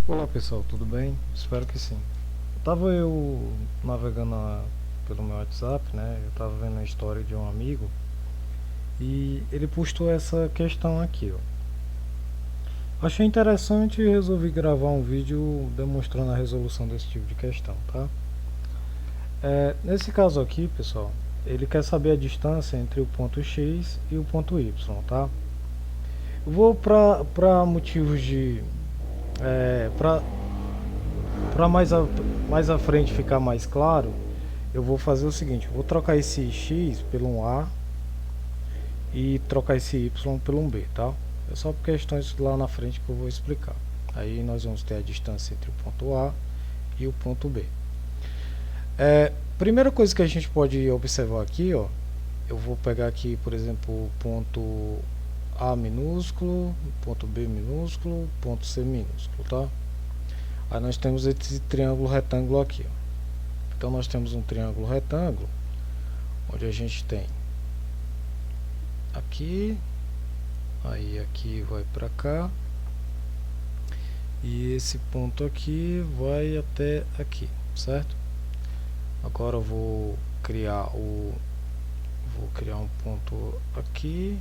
Olá pessoal, tudo bem? Espero que sim. Eu navegando pelo meu WhatsApp, né? Eu tava vendo a história de um amigo e ele postou essa questão aqui, ó. Achei interessante e resolvi gravar um vídeo demonstrando a resolução desse tipo de questão, tá? Nesse caso aqui, pessoal, ele quer saber a distância entre o ponto X e o ponto Y, tá? Eu vou para motivos de para mais à frente ficar mais claro, eu vou fazer o seguinte, eu vou trocar esse X pelo um A e trocar esse Y pelo um B, tá? É só por questões lá na frente que eu vou explicar. Aí nós vamos ter a distância entre o ponto A e o ponto B. Primeira coisa que a gente pode observar aqui, ó, eu vou pegar aqui, por exemplo, o ponto A minúsculo, ponto B minúsculo, ponto C minúsculo, tá? Aí nós temos esse triângulo retângulo aqui, ó. Então nós temos um triângulo retângulo, onde a gente tem aqui, aí aqui vai para cá, e esse ponto aqui vai até aqui, certo? Agora eu vou criar um ponto aqui,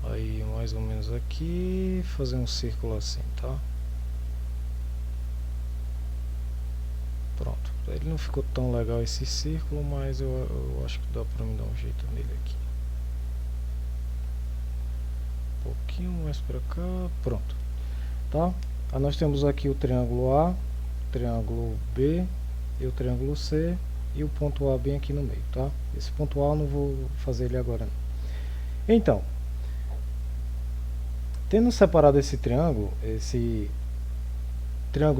aí mais ou menos aqui, fazer um círculo assim, tá? Pronto, ele não ficou tão legal esse círculo, mas eu acho que dá pra me dar um jeito nele aqui. Um pouquinho mais pra cá, pronto, tá? Aí nós temos aqui o triângulo A, o triângulo B e o triângulo C e o ponto A bem aqui no meio, tá? Esse ponto A eu não vou fazer ele agora não. Então, tendo separado esse triângulo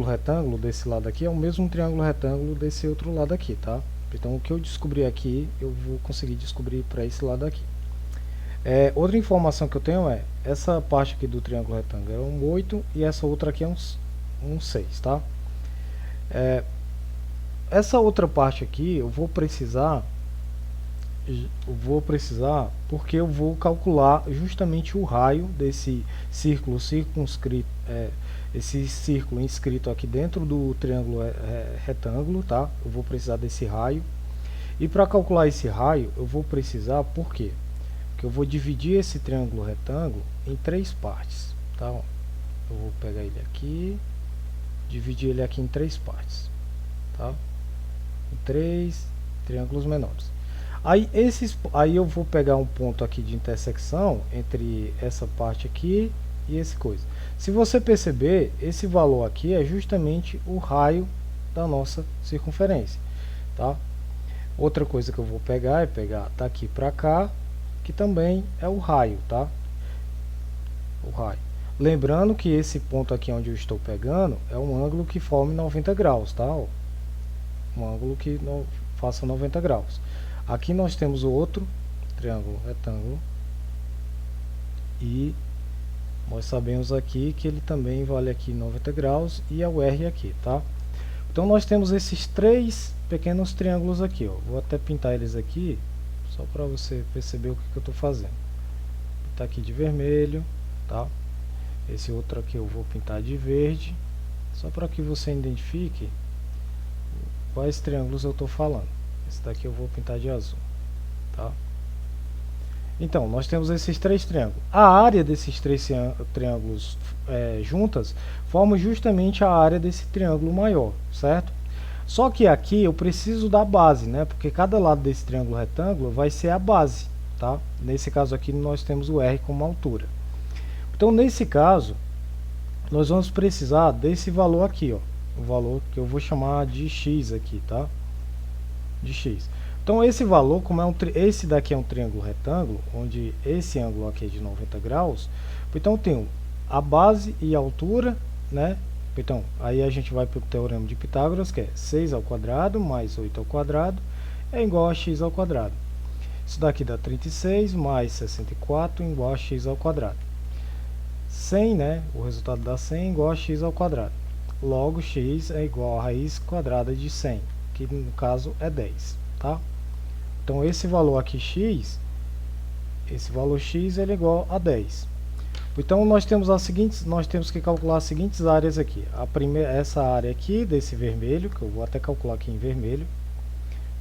retângulo desse lado aqui é o mesmo triângulo retângulo desse outro lado aqui, tá? Então o que eu descobri aqui, eu vou conseguir descobrir para esse lado aqui. Outra informação que eu tenho é, essa parte aqui do triângulo retângulo é um 8 e essa outra aqui é um 6, tá? Essa outra parte aqui eu vou precisar porque eu vou calcular justamente o raio desse círculo circunscrito, esse círculo inscrito aqui dentro do triângulo retângulo, tá? Eu vou precisar desse raio. E para calcular esse raio, eu vou precisar, por quê? Porque eu vou dividir esse triângulo retângulo em 3 partes, tá? Eu vou pegar ele aqui, dividir ele aqui em 3 partes, tá? Em 3 triângulos menores. Aí eu vou pegar um ponto aqui de intersecção entre essa parte aqui e esse coisa. Se você perceber, esse valor aqui é justamente o raio da nossa circunferência, tá? Outra coisa que eu vou pegar é pegar daqui para cá, que também é o raio, tá? O raio. Lembrando que esse ponto aqui onde eu estou pegando é um ângulo que forme 90 graus, tá? Um ângulo que faça 90 graus. Aqui nós temos o outro triângulo retângulo e nós sabemos aqui que ele também vale aqui 90 graus e é o R aqui, tá? Então nós temos esses 3 pequenos triângulos aqui, ó. Vou até pintar eles aqui, só para você perceber o que eu estou fazendo. Pintar aqui de vermelho, tá? Esse outro aqui eu vou pintar de verde, só para que você identifique quais triângulos eu estou falando. Esse daqui eu vou pintar de azul, tá? Então, nós temos esses 3 triângulos. A área desses 3 triângulos juntas forma justamente a área desse triângulo maior, certo? Só que aqui eu preciso da base, né? Porque cada lado desse triângulo retângulo vai ser a base, tá? Nesse caso aqui nós temos o R como altura. Então, nesse caso, nós vamos precisar desse valor aqui, ó. O valor que eu vou chamar de X aqui, tá? De X. Então esse valor, como esse daqui é um triângulo retângulo, onde esse ângulo aqui é de 90 graus, então eu tenho a base e a altura, né? Então aí a gente vai para o teorema de Pitágoras, que é 6 ao quadrado mais 8 ao quadrado é igual a x ao quadrado. Isso daqui dá 36 mais 64 igual a x ao quadrado. 100, né? O resultado dá 100 igual a x ao quadrado. Logo, x é igual a raiz quadrada de 100, que no caso é 10, tá? Então esse valor aqui x, esse valor x ele é igual a 10. Então nós temos que calcular as seguintes áreas aqui. Essa área aqui desse vermelho, que eu vou até calcular aqui em vermelho.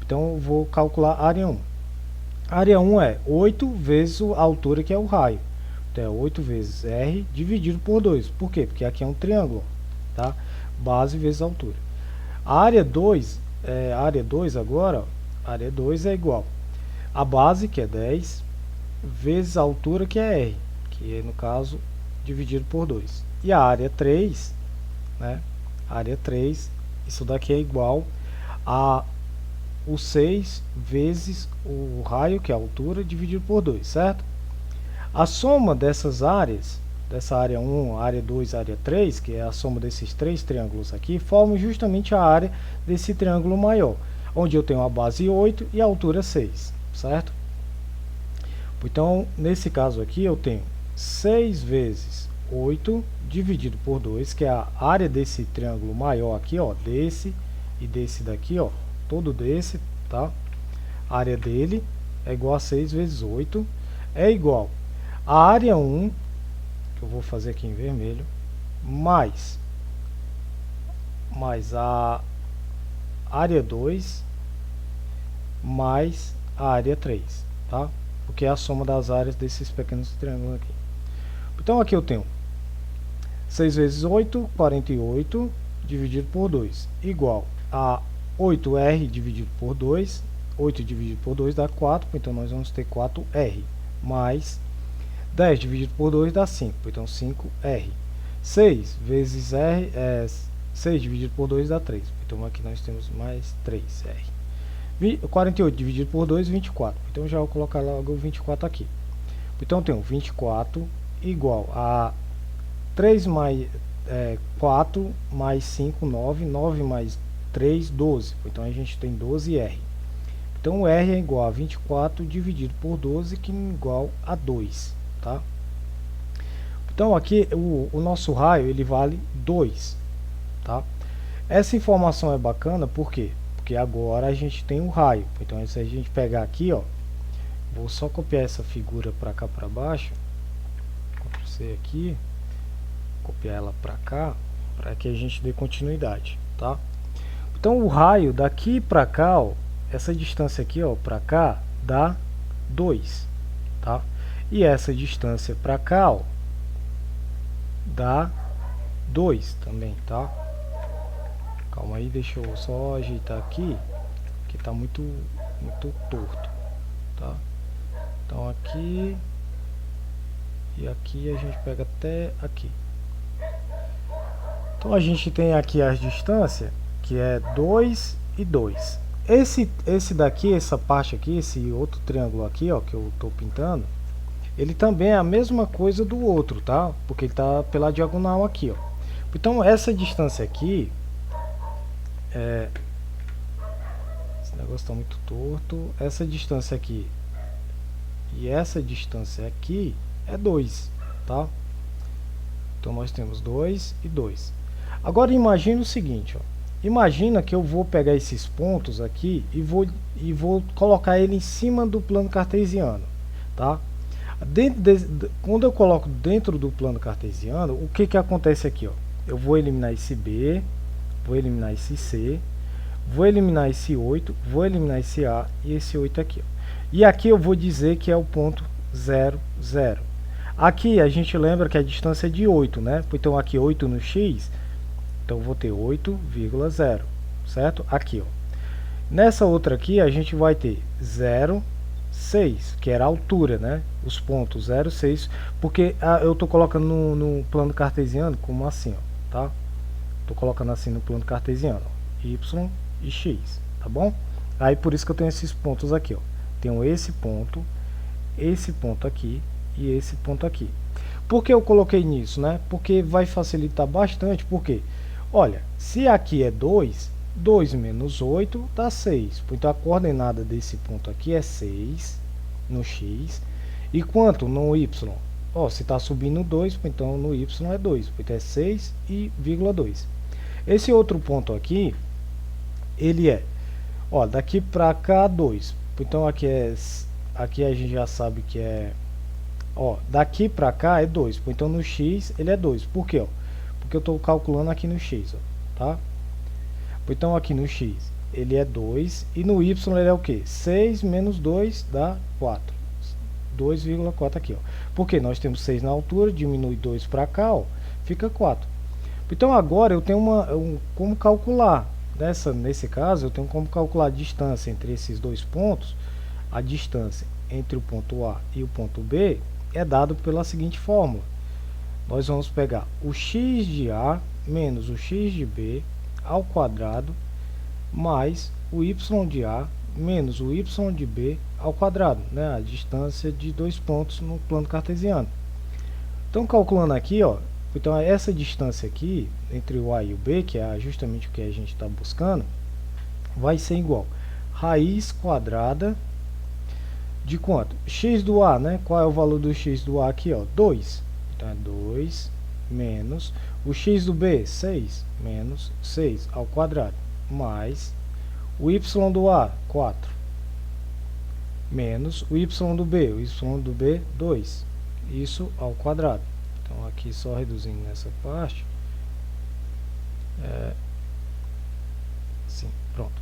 Então eu vou calcular a área 1. A área 1 é 8 vezes a altura, que é o raio. Então é 8 vezes R dividido por 2. Por quê? Porque aqui é um triângulo, tá? Base vezes altura. A área 2 agora, a área 2 é igual a base, que é 10, vezes a altura, que é R, que é, no caso, dividido por 2. E a área 3, né? A área 3, isso daqui é igual a o 6 vezes o raio, que é a altura, dividido por 2, certo? A soma dessas áreas, dessa área 1, área 2, área 3, que é a soma desses três triângulos aqui, forma justamente a área desse triângulo maior, onde eu tenho a base 8 e a altura 6, certo? Então, nesse caso aqui, eu tenho 6 vezes 8 dividido por 2, que é a área desse triângulo maior aqui, ó, desse e desse daqui, ó, todo desse, tá? A área dele é igual a 6 vezes 8, é igual a área 1, que eu vou fazer aqui em vermelho, mais a área 2, mais a área 3, tá? Porque é a soma das áreas desses pequenos triângulos aqui. Então aqui eu tenho 6 vezes 8, 48, dividido por 2, igual a 8R dividido por 2, 8 dividido por 2 dá 4, então nós vamos ter 4R, mais 10 dividido por 2 dá 5, então 5R. 6 vezes R, 6 dividido por 2 dá 3, então aqui nós temos mais 3R. 48 dividido por 2, 24, então já vou colocar logo o 24 aqui. Então eu tenho 24 igual a 3 mais 4 mais 5, 9, 9 mais 3, 12. Então a gente tem 12R. Então o R é igual a 24 dividido por 12, que é igual a 2. Tá? Então aqui o nosso raio ele vale 2. Tá? Essa informação é bacana, por quê? Porque agora a gente tem o raio. Então se a gente pegar aqui, ó, vou só copiar essa figura para cá para baixo. Ctrl C aqui, copiar ela para cá, para que a gente dê continuidade, tá? Então o raio daqui para cá, ó, essa distância aqui, ó, para cá dá 2, tá? E essa distância para cá, ó, dá 2 também, tá? Calma aí, deixa eu só ajeitar aqui, que tá muito torto, tá? Então aqui e aqui a gente pega até aqui. Então a gente tem aqui as distâncias, que é 2 e 2. Esse daqui, essa parte aqui, esse outro triângulo aqui, ó, que eu estou pintando, ele também é a mesma coisa do outro, tá? Porque ele está pela diagonal aqui, ó. Então essa distância aqui, esse negócio está muito torto. Essa distância aqui e essa distância aqui é 2, tá? Então nós temos 2 e 2. Agora imagine o seguinte, ó. Imagina que eu vou pegar esses pontos aqui e vou colocar ele em cima do plano cartesiano, tá? Quando eu coloco dentro do plano cartesiano, o que acontece aqui, ó? Eu vou eliminar esse B, vou eliminar esse C, vou eliminar esse 8, vou eliminar esse A e esse 8 aqui, ó. E aqui eu vou dizer que é o ponto 0, 0. Aqui a gente lembra que a distância é de 8, né? Então aqui 8 no X, então eu vou ter 8,0, certo? Aqui, ó. Nessa outra aqui a gente vai ter 0, 6, que era a altura, né? Os pontos 0, 6, porque eu estou colocando no plano cartesiano como assim, ó, tá? Estou colocando assim no plano cartesiano, ó, Y e X, tá bom? Aí por isso que eu tenho esses pontos aqui, ó. Tenho esse ponto aqui e esse ponto aqui. Por que eu coloquei nisso, né? Porque vai facilitar bastante, porque, olha, se aqui é 2, 2 menos 8 dá 6. Então a coordenada desse ponto aqui é 6 no X. E quanto no Y? Ó, se está subindo 2, então no Y é 2. Então é 6,2. Esse outro ponto aqui, ele é, ó, daqui para cá 2. Então aqui a gente já sabe que é Ó, daqui para cá é 2. Então no x ele é 2. Por quê? Ó? Porque eu estou calculando aqui no x, ó, tá? Então aqui no x ele é 2 e no y ele é o que? 6 menos 2 dá 4. 2,4 aqui, ó. Porque nós temos 6 na altura, diminui 2 para cá, ó, fica 4. Então agora eu tenho como calcular. Nesse caso eu tenho como calcular a distância entre esses dois pontos. A distância entre o ponto A e o ponto B é dado pela seguinte fórmula. Nós vamos pegar o x de A menos o x de B ao quadrado mais o y de A menos o y de B ao quadrado, né? A distância de dois pontos no plano cartesiano. Então, calculando aqui, ó, então essa distância aqui entre o A e o B, que é justamente o que a gente está buscando, vai ser igual a raiz quadrada de quanto? X do A, né? Qual é o valor do x do A aqui, ó? 2. Então é 2 menos o x do B, 6, menos 6 ao quadrado, mais o y do A, 4, menos o y do B, 2, isso ao quadrado. Então aqui só reduzindo nessa parte, sim, pronto.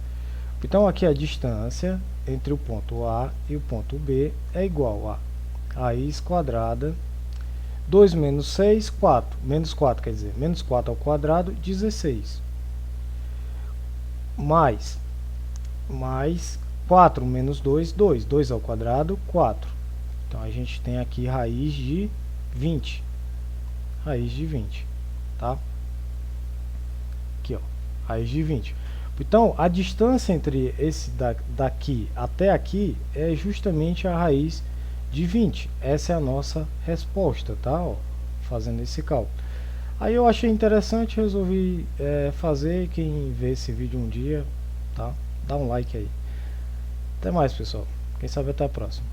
Então aqui a distância entre o ponto A e o ponto B é igual a raiz quadrada 2 menos 6, 4. Menos 4 quer dizer, menos 4 ao quadrado, 16. Mais 4 menos 2, 2. 2 ao quadrado, 4. Então a gente tem aqui raiz de 20. Raiz de 20, tá? Aqui, ó, raiz de 20. Então, a distância entre esse daqui até aqui é justamente a raiz de 20. Essa é a nossa resposta, tá? Ó, fazendo esse cálculo. Aí eu achei interessante, resolvi fazer. Quem vê esse vídeo um dia, tá? Dá um like aí. Até mais, pessoal. Quem sabe até a próxima.